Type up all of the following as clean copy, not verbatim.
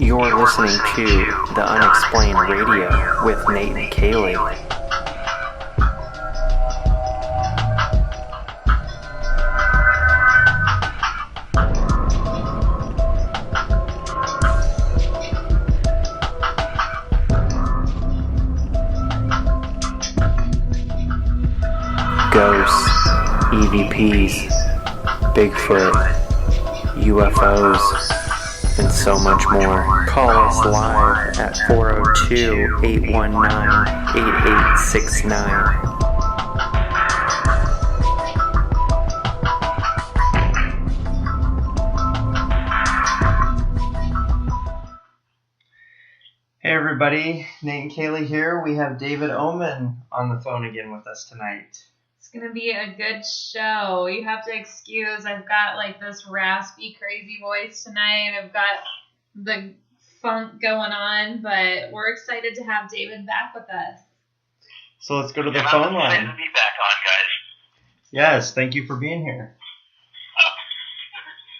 You're listening to The Unexplained Radio with Nate and Kaylee. Ghosts, EVPs, Bigfoot, UFOs, and so much more. Call us live at 402-819-8869. Hey everybody, Nate and Kaylee here. We have David Oman on the phone again with us tonight. It's going to be a good show. You have to excuse, I've got like this raspy, crazy voice tonight. I've got the funk going on, but we're excited to have David back with us. So let's go to the phone line. Excited to be back on, guys. Yes, thank you for being here.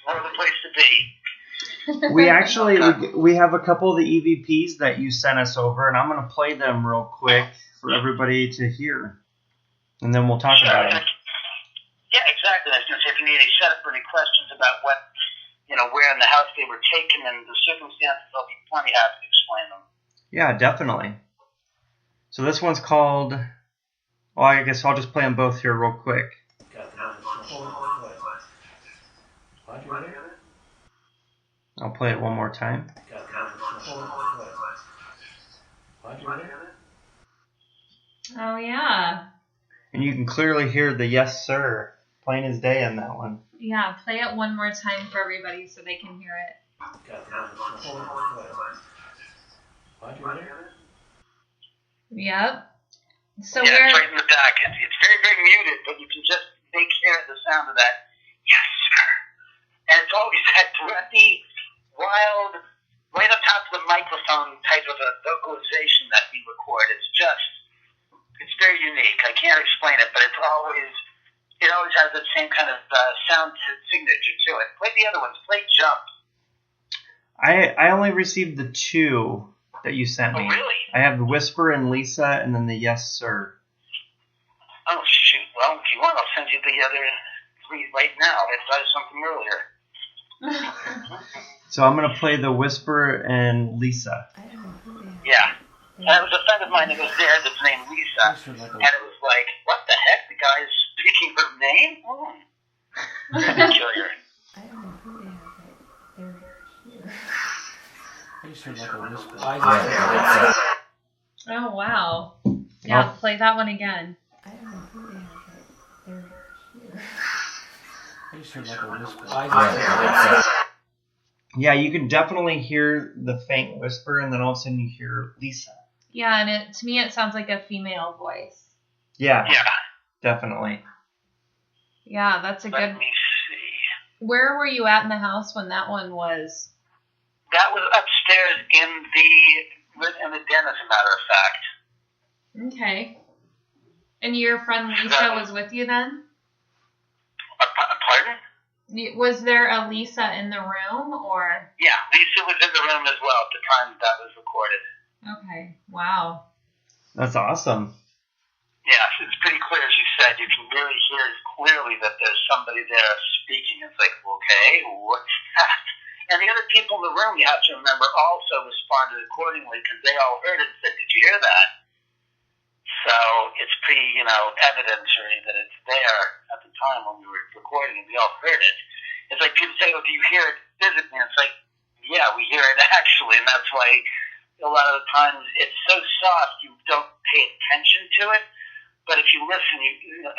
What a place to be. We actually, we have a couple of the EVPs that you sent us over, and I'm going to play them real quick for everybody to hear. And then we'll talk about it. Yeah, exactly. I was going to say, if you need any setup or any questions about what, where in the house they were taken and the circumstances, I'll be plenty happy to explain them. Yeah, definitely. So this one's called, well, I guess I'll just play them both here real quick. I'll play it one more time. Oh, yeah. And you can clearly hear the yes, sir, plain as day in that one. Yeah, play it one more time for everybody so they can hear it. Yep. So yeah, it's right in the back. It's very, very muted, but you can just make hear the sound of that, yes, sir. And it's always that breathy, wild, right up top of the microphone type of a vocalization that we record. It's very unique. I can't explain it, but it always has that same kind of sound signature to it. Play the other ones. Play Jump. I only received the two that you sent me. Oh, really? I have the Whisper and Lisa, and then the Yes, Sir. Oh, shoot. Well, if you want, I'll send you the other three right now. I thought of something earlier. So I'm going to play the Whisper and Lisa. Yeah. And it was a friend of mine that was there that's named Lisa. And it was like, what the heck? The guy's speaking her name? Oh. That'd kill her. Oh, wow. Yeah, play that one again. Yeah, you can definitely hear the faint whisper, and then all of a sudden you hear Lisa. Yeah, and to me it sounds like a female voice. Yeah. Definitely. Yeah, that's a good... Let me see. Where were you at in the house when that one was? That was upstairs in the den, as a matter of fact. Okay. And your friend Lisa was with you then? Pardon? Was there a Lisa in the room, or? Yeah, Lisa was in the room as well at the time that was recorded. Okay, wow. That's awesome. Yeah, it's pretty clear, as you said. You can really hear clearly that there's somebody there speaking. It's like, okay, what's that? And the other people in the room, you have to remember, also responded accordingly because they all heard it and said, did you hear that? So it's pretty, evidentiary that it's there at the time when we were recording and we all heard it. It's like people say, oh, do you hear it physically? And it's like, yeah, we hear it actually. And that's why a lot of the times it's so soft you don't pay attention to it. But if you listen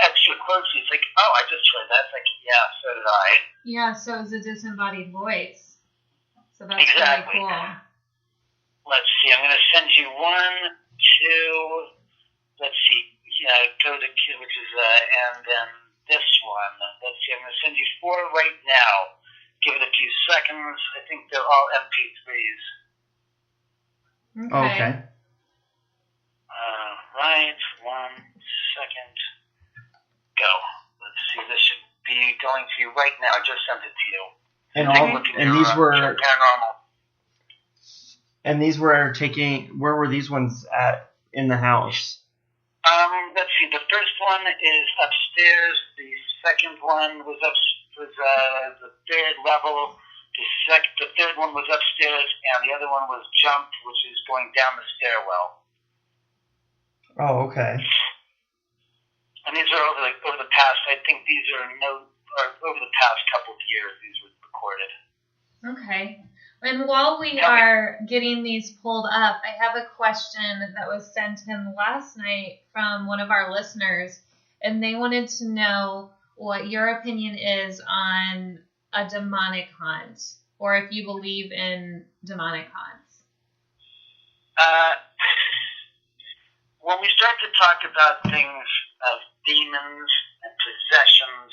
extra closely, it's like, oh, I just heard that. It's like, yeah, so did I. Yeah, so it's a disembodied voice. So that's exactly. Really cool. Let's see. I'm going to send you 1, 2... Let's see, go to, which is, and then this one. Let's see, I'm going to send you 4 right now. Give it a few seconds. I think they're all MP3s. Okay. Right, 1 second. Go. Let's see, this should be going to you right now. I just sent it to you. And these were... Paranormal. And these were where were these ones at in the house? Let's see. The first one is upstairs. The second one was the third level. The third one was upstairs, and the other one was jumped, which is going down the stairwell. Oh, okay. And these are over the past. I think these are over the past couple of years. These were recorded. Okay. And while we are getting these pulled up, I have a question that was sent in last night from one of our listeners, and they wanted to know what your opinion is on a demonic haunt, or if you believe in demonic haunts. When we start to talk about things of demons and possessions,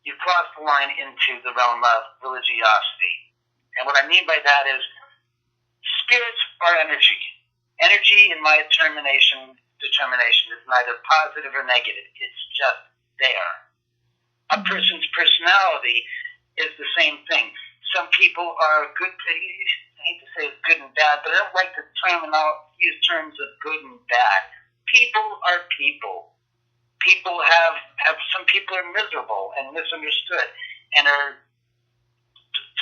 you cross the line into the realm of religiosity. And what I mean by that is spirits are energy. Energy, in my determination, is neither positive or negative. It's just there. A person's personality is the same thing. Some people are good, I hate to say it's good and bad, but I don't like to use terms of good and bad. People are people. Some people are miserable and misunderstood and are,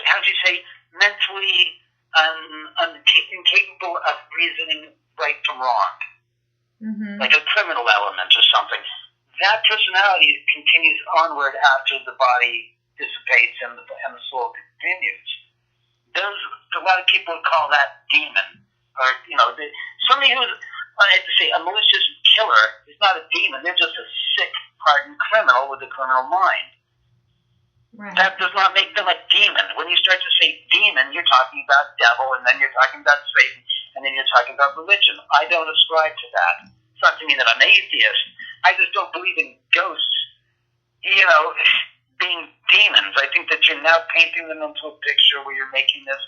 how do you say, mentally incapable of reasoning right from wrong. Mm-hmm. Like a criminal element or something. That personality continues onward after the body dissipates and the soul continues. A lot of people call that demon. Or, somebody who's, I have to say, a malicious killer is not a demon. They're just a sick, hardened criminal with a criminal mind. Right. That does not make them a demon. When you start to say demon, you're talking about devil, and then you're talking about Satan, and then you're talking about religion. I don't ascribe to that. It's not to mean that I'm an atheist. I just don't believe in ghosts, being demons. I think that you're now painting them into a picture where you're making this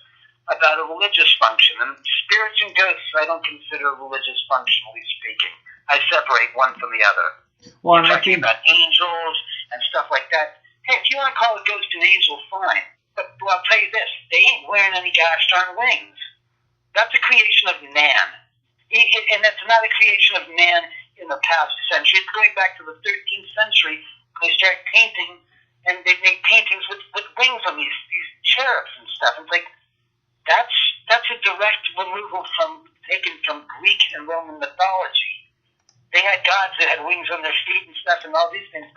about a religious function. And spirits and ghosts, I don't consider religious, functionally speaking. I separate one from the other. Well, you're talking about angels and stuff like that. Hey, if you want to call a ghost an angel, fine. But I'll tell you this, they ain't wearing any gosh darn wings. That's a creation of man. And that's not a creation of man in the past century. It's going back to the 13th century when they started painting, and they made paintings with wings on these cherubs and stuff. It's like, that's a direct removal taken from Greek and Roman mythology. They had gods that had wings on their feet and stuff and all these things,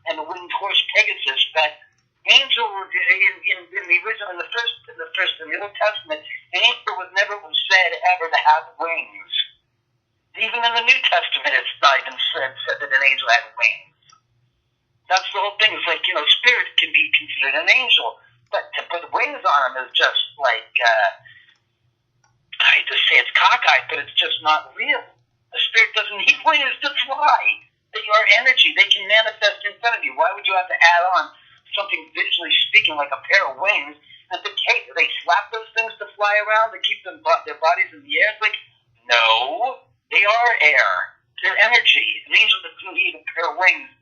and the winged horse Pegasus. But angel in the original, in the Old Testament, an angel was never said ever to have wings. Even in the New Testament, it's not even said that an angel had wings. That's the whole thing. It's like, spirit can be considered an angel, but to put wings on them is just like, I hate to say it's cockeyed, but it's just not real. A spirit doesn't need wings to fly. They are energy. They can manifest in front of you. Why would you have to add on something visually speaking like a pair of wings and think, hey, do they slap those things to fly around to keep their bodies in the air? It's like, no, they are air. They're energy. An angel doesn't need a pair of wings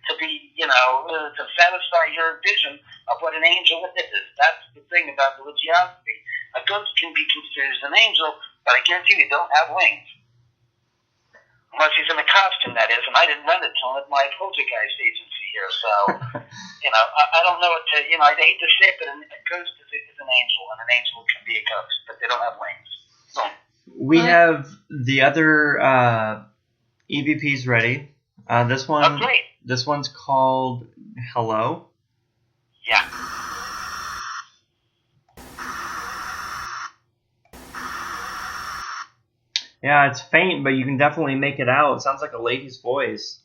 to be, to satisfy your vision of what an angel is. That's the thing about religiosity. A ghost can be considered as an angel, but I guarantee you they don't have wings. Unless he's in a costume, that is, and I didn't rent it to him at my poltergeist agency here, so, I don't know what to, I hate to say it, but a ghost is an angel, and an angel can be a ghost, but they don't have wings. So, we have the other EVPs ready. This one's called Hello. Yeah. Yeah, it's faint, but you can definitely make it out. It sounds like a lady's voice.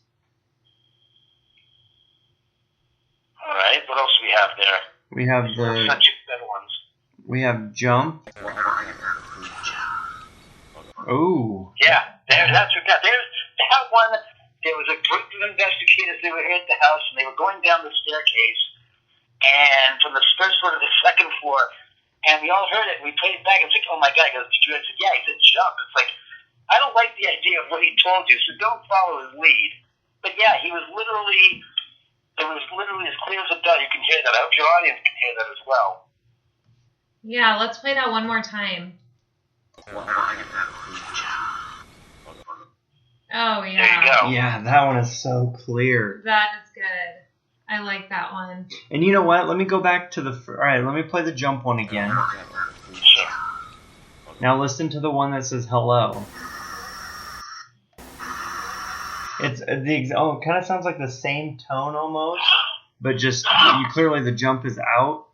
All right, what else do we have there? We have such better ones. We have Jump. Oh. Yeah, that's what got. There's that one. There was a group of investigators. They were here at the house, and they were going down the staircase, and from the first floor to the second floor. And we all heard it. We played it back. It's like, oh my God. He goes, did you? I said, yeah. He said, jump. It's like, I don't like the idea of what he told you, so don't follow his lead. But yeah, it was literally as clear as a bell. You can hear that. I hope your audience can hear that as well. Yeah, let's play that one more time. Oh, yeah. There you go. Yeah, that one is so clear. That is good. I like that one. And you know what? Let me go back to the... All right, let me play the jump one again. Sure. Now listen to the one that says hello. It's it kind of sounds like the same tone almost, but just clearly the jump is out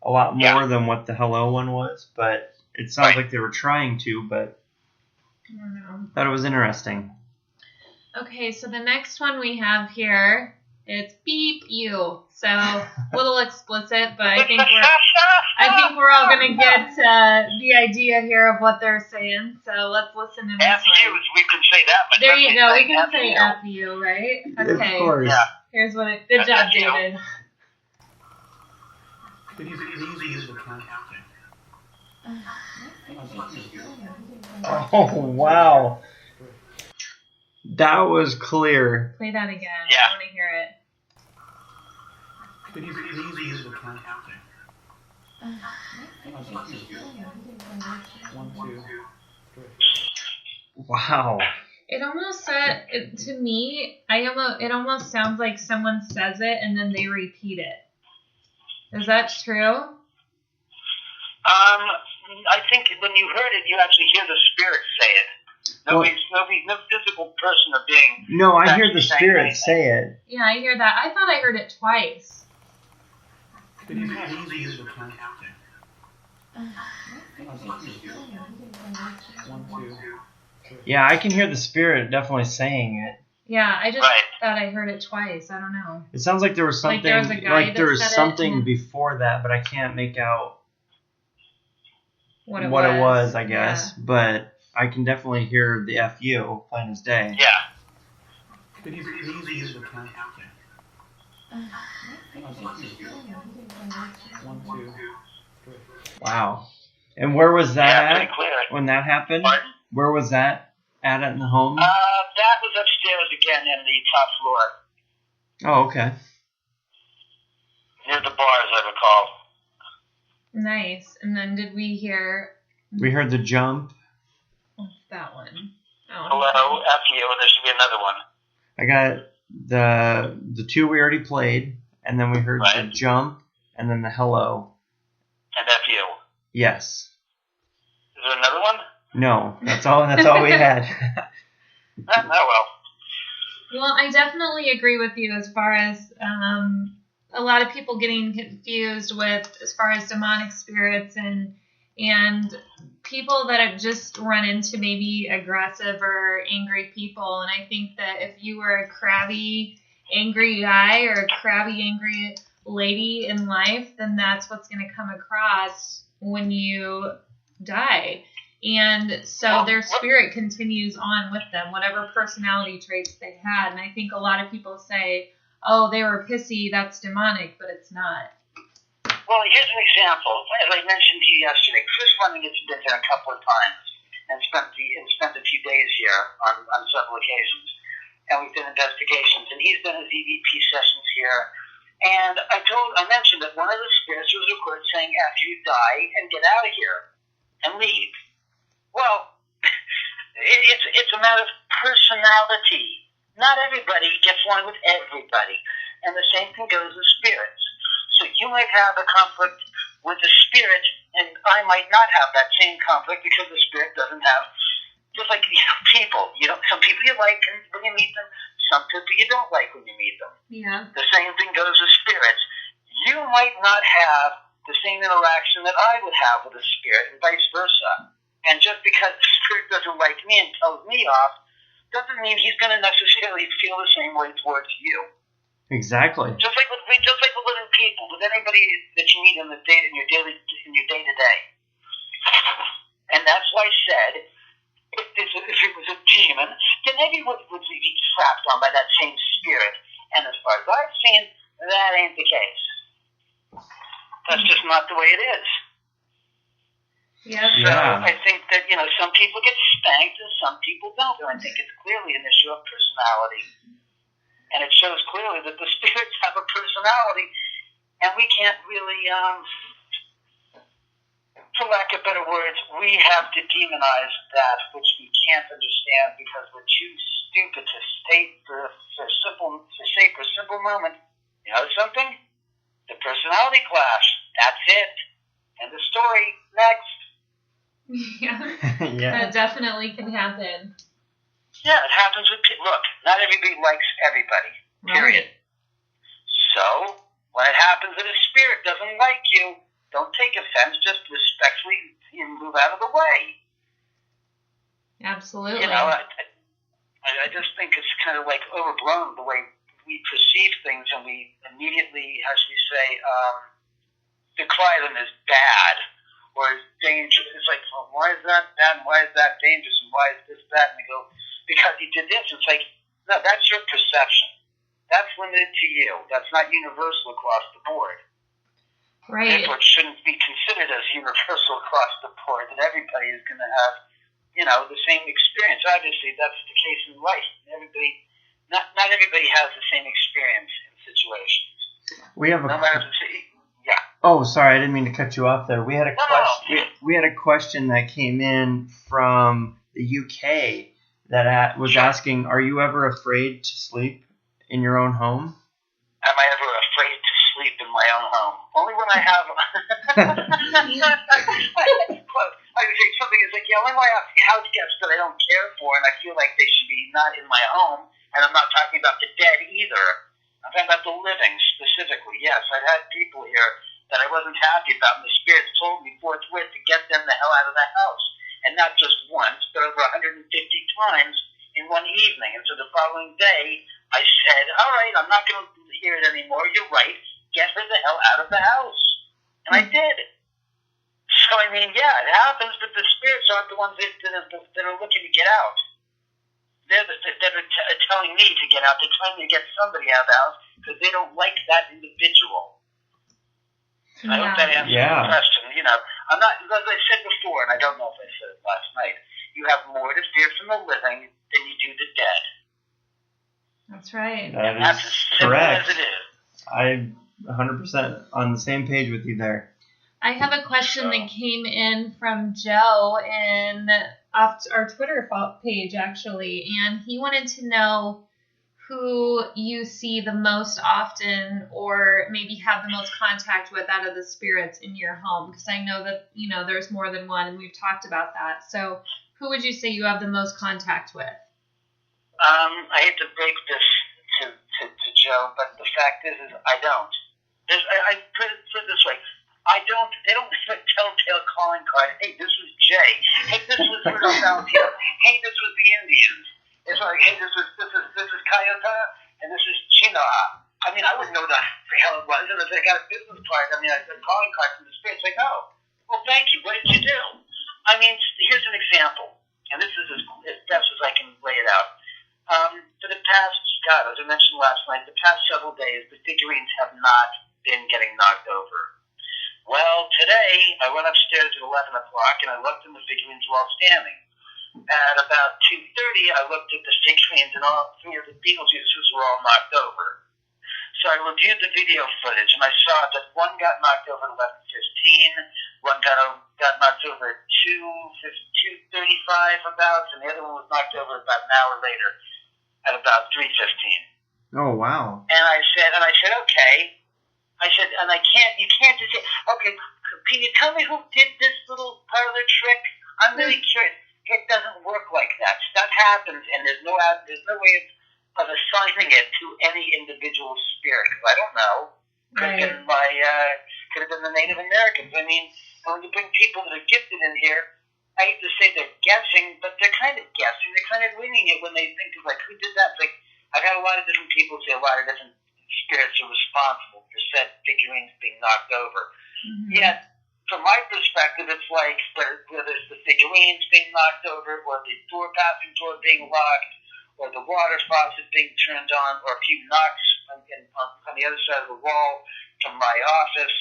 a lot more than what the hello one was. But it sounds like they were trying to, but I don't know. thought it was interesting. Okay, so the next one we have here, it's beep you. So a little explicit, but I think we're all gonna get the idea here of what they're saying. So let's listen to this F you, one. we can say that much. There you go. We can F say you. F you, right? Okay. Of course. Yeah. Here's what it. Good job, David. Could you please use the count? Oh, wow. That was clear. Play that again. Yeah. I want to hear it. Could you please use the count? 1, 2, 3. Wow. It almost said to me. It almost sounds like someone says it and then they repeat it. Is that true? I think when you heard it, you actually hear the spirit say it. No physical person or being. No, I hear the spirit say it. Yeah, I hear that. I thought I heard it twice. Could you please use the count? 1, 2, 3. Yeah, I can hear the spirit definitely saying it. Yeah, I just thought I heard it twice. I don't know. It sounds like there was something Like there was a guy there was that said something it. before that, but I can't make out What it was, I guess. Yeah. But I can definitely hear the FU plain as day. Yeah. Could you please use the count? 1, 2, 3. Wow. And where was that pretty clear. when that happened? Pardon? Where was that at in the home? That was upstairs again in the top floor. Oh, okay. Near the bar, as I recall. Nice. And then did we hear? We heard the jump. What's that one? Oh, Hello, F you, and there should be another one. I got the two we already played, and then we heard the jump, and then the hello. And F you. Yes. Is there another one? No, that's all we had. Oh well. Well, I definitely agree with you as far as a lot of people getting confused with as far as demonic spirits and people that have just run into maybe aggressive or angry people. And I think that if you were a crabby, angry guy or a crabby, angry lady in life, then that's what's going to come across when you die. And so their spirit continues on with them, whatever personality traits they had. And I think a lot of people say, oh, they were pissy, that's demonic, but it's not. Well, here's an example. As I mentioned to you yesterday, Chris Fleming has been here a couple of times and spent a few days here on several occasions. And we've done investigations, and he's done his EVP sessions here. And I mentioned that one of the spirits was recorded saying, after you die, and get out of here and leave. Well, it's a matter of personality. Not everybody gets along with everybody. And the same thing goes with spirits. So you might have a conflict with the spirit, and I might not have that same conflict because the spirit doesn't have, just like people. Some people you like when you meet them, some people you don't like when you meet them. Yeah. The same thing goes with spirits. You might not have the same interaction that I would have with a spirit, and vice versa. And just because the spirit doesn't like me and tells me off, doesn't mean he's going to necessarily feel the same way towards you. Exactly. Just like with living people, with anybody that you meet in your day to day. And that's why I said, if it was a demon, then maybe would be trapped on by that same spirit. And as far as I've seen, that ain't the case. That's just not the way it is. Yeah. So I think that, some people get spanked and some people don't. And I think it's clearly an issue of personality. And it shows clearly that the spirits have a personality, and we can't really for lack of better words, we have to demonize that which we can't understand because we're too stupid to state for simple moment. You know something? The personality clash. That's it. And the story. Next. Yeah. Yeah. That definitely can happen. Yeah, it happens with people. Look, not everybody likes everybody. Period. Right. So, when it happens that a spirit doesn't like you, don't take offense. Just respectfully move out of the way. Absolutely. You know, I just think it's kind of like overblown the way we perceive things, and we immediately, how should we say, decry them as bad or as dangerous. It's like, well, why is that bad and why is that dangerous and why is this bad? And they go, because you did this. It's like, no, that's your perception. That's limited to you. That's not universal across the board. Right. Therefore, it shouldn't be considered as universal across the board that everybody is going to have, you know, the same experience. Obviously, that's the case in life. Not everybody has the same experience in situations. We have a. No matter yeah. Oh, sorry, I didn't mean to cut you off there. We had a No. question. We had a question that came in from the UK that was asking, "Are you ever afraid to sleep in your own home?" Am I ever afraid to sleep in my own home? Only when I have. I would say something is like, yeah, only when I have house guests that I don't care for, and I feel like they should be not in my home. And I'm not talking about the dead either. I'm talking about the living specifically. Yes, I've had people here that I wasn't happy about, and the spirits told me forthwith to get them the hell out of the house. And not just once, but over 150 times in one evening. And so the following day, I said, all right, I'm not going to hear it anymore. You're right. Get her the hell out of the house. And I did. So, I mean, yeah, it happens, but the spirits aren't the ones that are looking to get out. They're telling me to get out. They're trying to get somebody out of the house because they don't like that individual. I hope that answers the question. You know, I'm not, as I said before, and I don't know if I said it last night, you have more to fear from the living than you do the dead. That's right. That's as simple correct. as it is. I'm 100% on the same page with you there. I have a question that came in from Joe off our Twitter page, actually, and he wanted to know who you see the most often or maybe have the most contact with out of the spirits in your home, because I know that, you know, there's more than one, and we've talked about that. So who would you say you have the most contact with? I hate to break this to Joe, but the fact is I don't. I put it this way. They don't have a telltale calling card. Hey, this was Jay. Hey, this was Rudolph Valentino. Hey, this was the Indians. It's like, hey, this is Coyote, and this is Chinoa. I mean, I wouldn't know the hell it was. And if I got a business card, I mean, a calling card from the spirits, like, oh, well, thank you. What did you do? I mean, here's an example, and this is as best as I can lay it out. For the past, as I mentioned last night, the past several days, the figurines have not been getting knocked over. Well, today, I went upstairs at 11 o'clock, and I looked, and the figurines were all standing. At about 2:30, I looked at the figurines, and all three of the Beetlejuices were all knocked over. So I reviewed the video footage, and I saw that one got knocked over at 11:15, one got knocked over at 2:35 about, and the other one was knocked over about an hour later at about 3:15. Oh, wow. And I said, okay. I said, and you can't just say, okay, can you tell me who did this little parlor trick? I'm really curious. It doesn't work like that. Stuff happens, and there's no way of assigning it to any individual spirit, because I don't know. Could have been the Native Americans. I mean, when you bring people that are gifted in here, I hate to say they're guessing, but they're kind of guessing. They're kind of winging it when they think of, like, who did that? It's like, I've had a lot of different people say a lot of different spirits are responsible for said figurines being knocked over. Mm-hmm. Yet, from my perspective, it's like whether it's the figurines being knocked over, or the passing door being locked, or the water faucet being turned on, or a few knocks on the other side of the wall from my office.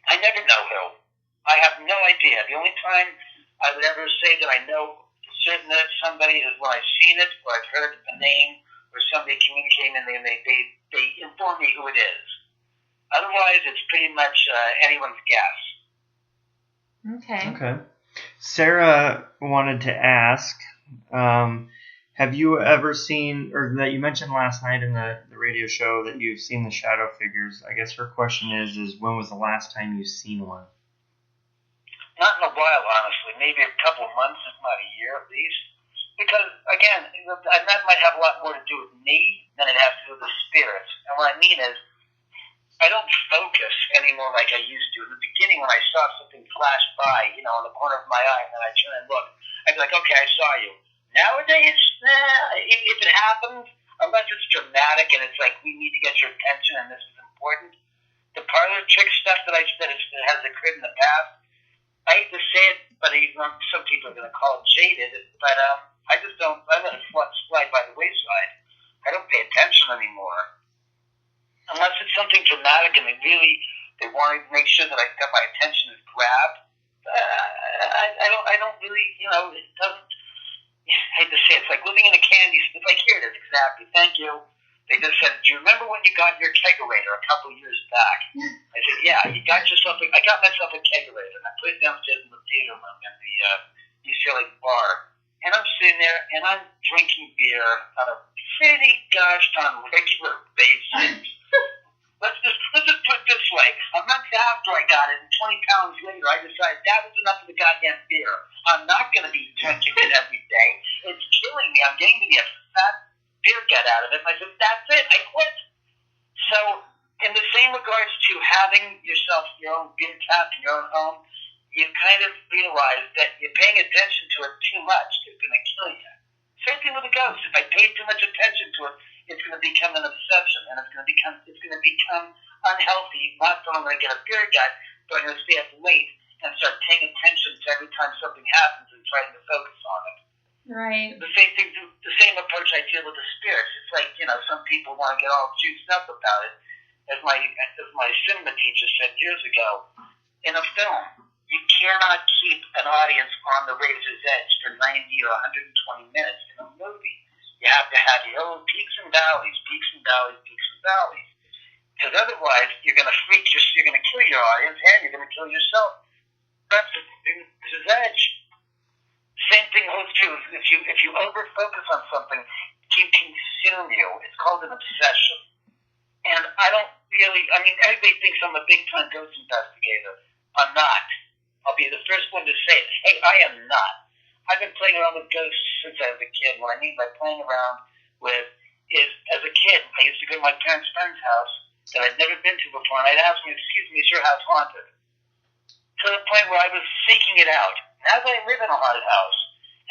I never know who. I have no idea. The only time I would ever say that I know certain that it's somebody is when I've seen it, or I've heard a name, or somebody communicating, and they inform me who it is. Otherwise, it's pretty much anyone's guess. Okay. Okay. Sarah wanted to ask, have you ever seen, or that you mentioned last night in the radio show that you've seen the shadow figures? I guess her question is when was the last time you've seen one? Not in a while, honestly. Maybe a couple of months, if not a year at least. Because, again, and that might have a lot more to do with me than it has to do with the spirits. And what I mean is, I don't focus anymore like I used to. In the beginning, when I saw something flash by, in the corner of my eye, and then I turn and look, I'd be like, okay, I saw you. Nowadays, if it happens, unless it's dramatic and it's like, we need to get your attention and this is important, the parlor trick stuff that has occurred in the past, I hate to say it, but some people are going to call it jaded, but I just don't, I let it slide by the wayside. I don't pay attention anymore. Unless it's something dramatic and they want to make sure that my attention is grabbed. I don't really, it doesn't, I hate to say it, it's like living in a candy store. It's like, here it is, exactly, thank you. They just said, do you remember when you got your kegerator a couple years back? I said, yeah, I got myself a kegerator, and I put it downstairs in the theater room in the UCLA bar. And I'm sitting there, and I'm drinking beer on a pretty gosh darn regular basis. Let's just put it this way. A month after I got it, and 20 pounds later, I decided that was enough of the goddamn beer. I'm not going to be drinking it every day. It's killing me. I'm getting to be a fat beer gut out of it. And I said, that's it. I quit. So, in the same regards to having yourself your own beer tap in your own home, you kind of realize that you're paying attention to it too much. It's going to kill you. Same thing with a ghost. If I pay too much attention to it, it's going to become an obsession, and it's going to become unhealthy. Not that I'm going to get a beer gut, but I'm going to stay up late and start paying attention to every time something happens and trying to focus on it. Right. The same approach I feel with the spirits. It's like, some people want to get all juiced up about it. As my cinema teacher said years ago, in a film, you cannot keep an audience on the razor's edge for 90 or 120 minutes in a movie. You have to have your own peaks and valleys, peaks and valleys, peaks and valleys. Because otherwise, you're going to you're going to kill your audience, and you're going to kill yourself. That's the razor's edge. Same thing holds true. If you over focus on something, it can consume you. It's called an obsession. And everybody thinks I'm a big time ghost investigator. I'm not. I'll be the first one to say it. Hey, I am not. I've been playing around with ghosts since I was a kid. What I mean by playing around with is, as a kid, I used to go to my parents' friend's house that I'd never been to before, and I'd ask them, excuse me, is your house haunted? To the point where I was seeking it out. Now that I live in a haunted house,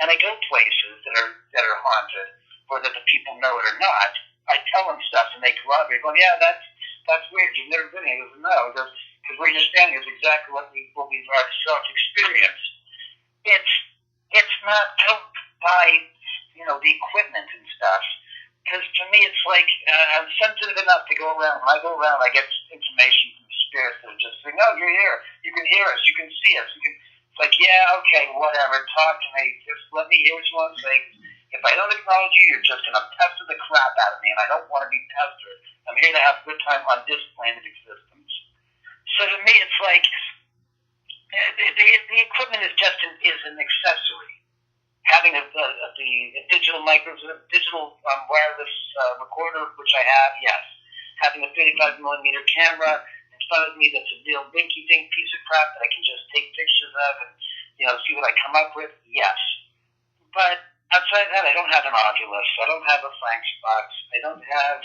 and I go places that are haunted, whether the people know it or not, I tell them stuff, and they corroborate, going, yeah, that's weird, you've never been here. He goes, no, because where you're standing is exactly what we've ourselves experienced. It's not helped by, the equipment and stuff. Because to me, it's like, I'm sensitive enough to go around. When I go around, I get information from spirits that are just saying, oh, you're here. You can hear us. You can see us. It's like, yeah, okay, whatever. Talk to me. Just let me hear what you want to say. If I don't acknowledge you, you're just going to pester the crap out of me, and I don't want to be pestered. I'm here to have a good time on this plane of existence. So to me, it's like, the equipment is an accessory. Having a digital wireless recorder, which I have, yes. Having a 35 millimeter camera in front of me that's a real dinky-dink piece of crap that I can just take pictures of and see what I come up with, yes. But outside that, I don't have an Oculus. I don't have a Frank's box. I don't have.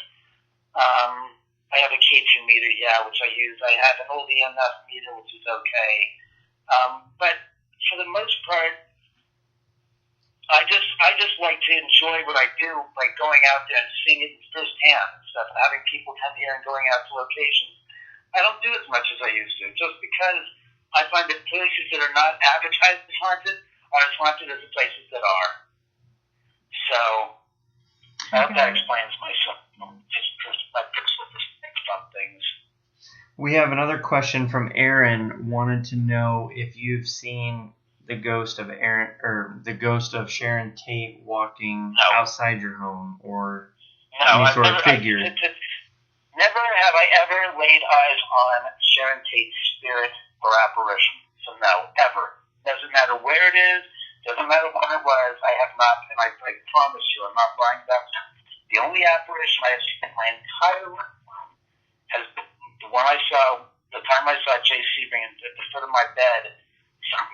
I have a K2 meter, yeah, which I use. I have an old EMF meter, which is okay. But for the most part, I just like to enjoy what I do, like going out there and seeing it firsthand and stuff, and having people come here and going out to locations. I don't do as much as I used to, just because I find that places that are not advertised as haunted are as haunted as the places that are. So, I hope that explains myself. Just perspectives with some things. We have another question from Aaron. Wanted to know if you've seen the ghost of Sharon Tate walking outside your home, or any sort of figure. Never have I ever laid eyes on Sharon Tate's spirit or apparition. So no, ever. Doesn't matter where it is. Doesn't matter when it was. I have not, and I promise you, I'm not lying about that. The only apparition I have seen in my entire life has been the one I saw, the time I saw Jay Sebring at the foot of my bed some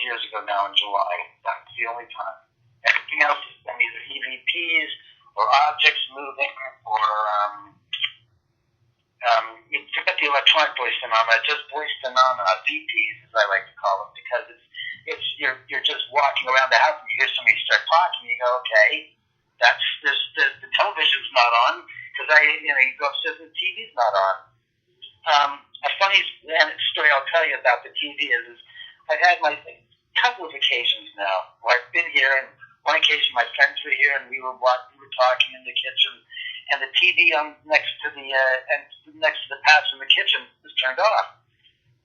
12 years ago now in July. That's the only time. Everything else has been either EVPs or objects moving or forget the electronic voice phenomena, just voice phenomena, VPs as I like to call them, because it's you're just walking around the house and you hear somebody start talking, and you go, okay, that's the television's not on because you go upstairs and the TV's not on. A funny story I'll tell you about the TV is I've had my couple of occasions now where I've been here, and one occasion my friends were here and we were talking in the kitchen, and the TV next to the pads in the kitchen was turned off.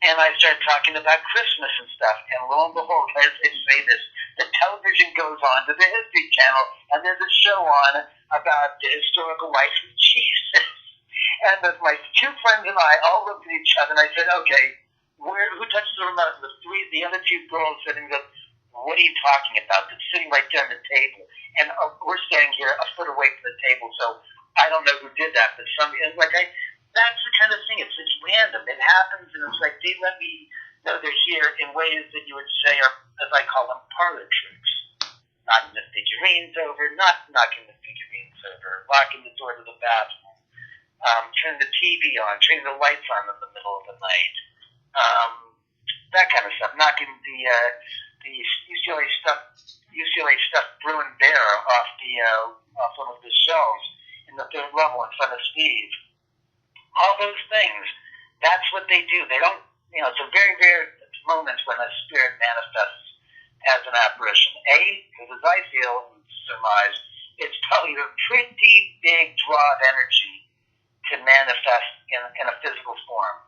And I started talking about Christmas and stuff, and lo and behold, as they say this, the television goes on to the History Channel, and there's a show on about the historical life of Jesus. And my two friends and I all looked at each other, and I said, okay, who touched the remote? The other two girls said, what are you talking about? It's sitting right there on the table. And we're standing here a foot away from the table, so I don't know who did that, but that's the kind of thing. It's random. It happens, and it's like they let me know they're here in ways that you would say are, as I call them, parlor tricks. Knocking the figurines over, not knocking the figurines over, locking the door to the bathroom, turning the TV on, turning the lights on in the middle of the night, that kind of stuff. Knocking the UCLA stuffed Bruin bear off one of the shelves in the third level in front of Steve. All those things, that's what they do. They don't, it's a very rare moment when a spirit manifests as an apparition. Because as I feel and surmise, it's probably a pretty big draw of energy to manifest in a physical form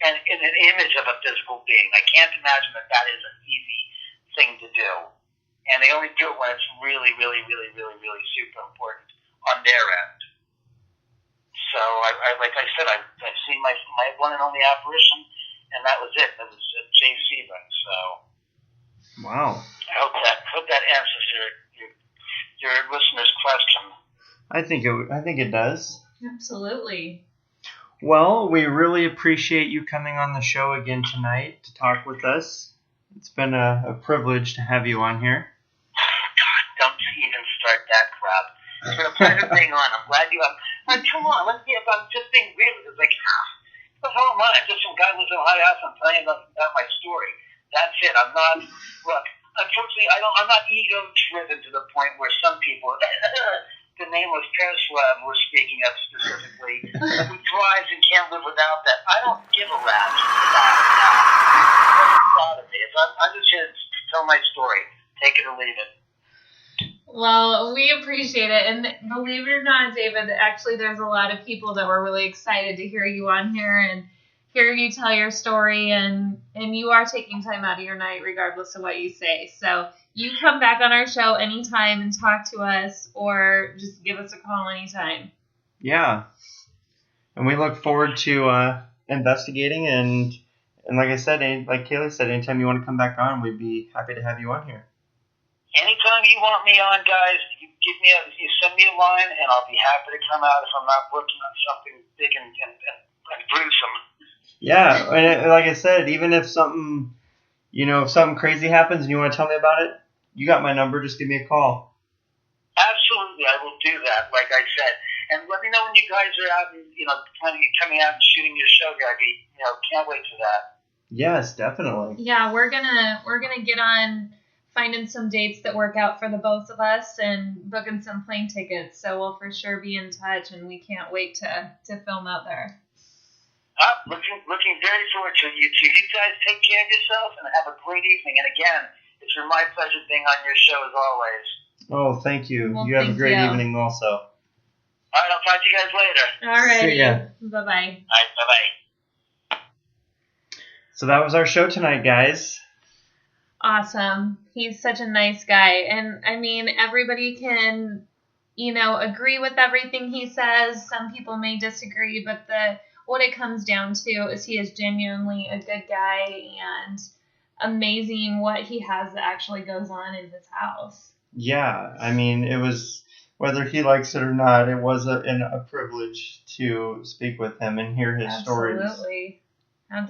and in an image of a physical being. I can't imagine that is an easy thing to do. And they only do it when it's really, really, really, really, really super important on their end. So, like I said, I've seen my one and only apparition, and that was it. That was Jay Sebring. So, wow. I hope that answers your listener's question. I think it does. Absolutely. Well, we really appreciate you coming on the show again tonight to talk with us. It's been a privilege to have you on here. God, don't even start that crap. It's been a pleasure being on. I'm glad you have. Come on, let's see if I'm just being real. It's like, what the hell am I? I'm just some guy who lives in a high house. I'm telling you about my story. That's it. I'm not. Look, unfortunately, I'm not ego-driven to the point where some people, the nameless Pereslab we're speaking of specifically, who thrives and can't live without that. I don't give a rat's about it. It doesn't bother me. I'm just here to tell my story. Take it or leave it. Well, we appreciate it. And believe it or not, David, actually there's a lot of people that were really excited to hear you on here and hear you tell your story. And you are taking time out of your night regardless of what you say. So you come back on our show anytime and talk to us or just give us a call anytime. Yeah. And we look forward to investigating. And like I said, like Kaylee said, anytime you want to come back on, we'd be happy to have you on here. Anytime you want me on, guys, you send me a line, and I'll be happy to come out if I'm not working on something big and gruesome. Yeah, and like I said, even if something crazy happens and you want to tell me about it, you got my number. Just give me a call. Absolutely, I will do that. Like I said, and let me know when you guys are out and planning on coming out and shooting your show, Gabby. Can't wait for that. Yes, definitely. Yeah, we're gonna get on finding some dates that work out for the both of us and booking some plane tickets. So we'll for sure be in touch, and we can't wait to film out there. Looking very forward to it, you two. You guys take care of yourself and have a great evening. And again, it's been my pleasure being on your show as always. Oh, thank you. Well, you have a great evening also. All right, I'll talk to you guys later. All right. See ya. Bye-bye. All right, bye-bye. So that was our show tonight, guys. Awesome. He's such a nice guy. And I mean, everybody can, agree with everything he says. Some people may disagree, but what it comes down to is he is genuinely a good guy. And amazing what he has that actually goes on in his house. Yeah, I mean, it was, whether he likes it or not, it was a privilege to speak with him and hear his stories. Absolutely.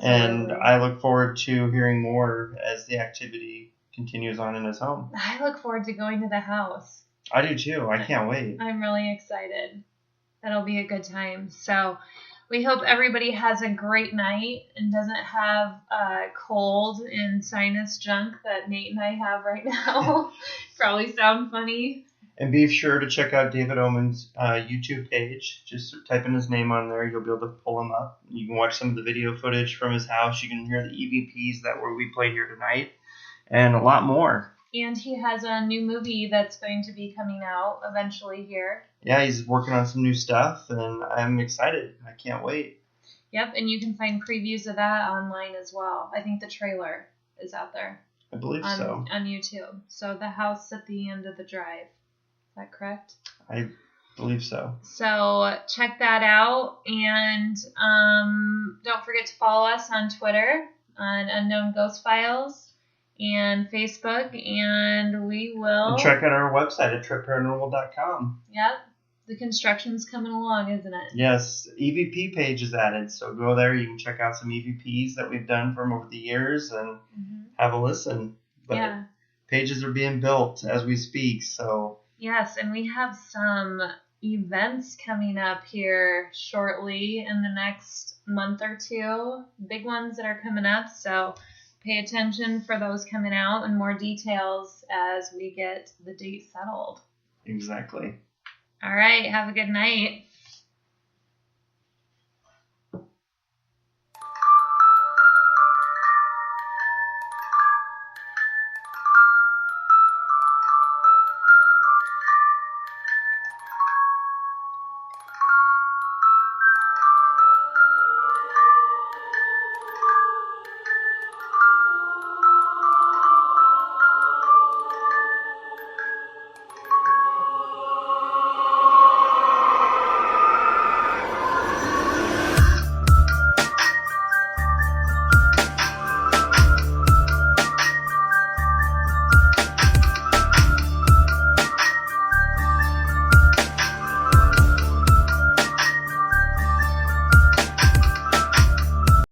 And I look forward to hearing more as the activity continues on in his home. I look forward to going to the house. I do too. I can't wait. I'm really excited. That'll be a good time. So we hope everybody has a great night and doesn't have cold and sinus junk that Nate and I have right now. Probably sound funny. And be sure to check out David Oman's YouTube page. Just type in his name on there. You'll be able to pull him up. You can watch some of the video footage from his house. You can hear the EVPs that we played here tonight. And a lot more. And he has a new movie that's going to be coming out eventually here. Yeah, he's working on some new stuff, and I'm excited. I can't wait. Yep, and you can find previews of that online as well. I think the trailer is out there. I believe so. On YouTube. So The House at the End of the Drive. Is that correct? I believe so. So check that out, and don't forget to follow us on Twitter on Unknown Ghost Files and Facebook, and we will... And check out our website at tripparanormal.com. Yep. The construction's coming along, isn't it? Yes. EVP page is added, so go there. You can check out some EVPs that we've done from over the years and have a listen. But yeah. Pages are being built as we speak, so... Yes, and we have some events coming up here shortly in the next month or two. Big ones that are coming up, so pay attention for those coming out and more details as we get the date settled. Exactly. All right, have a good night.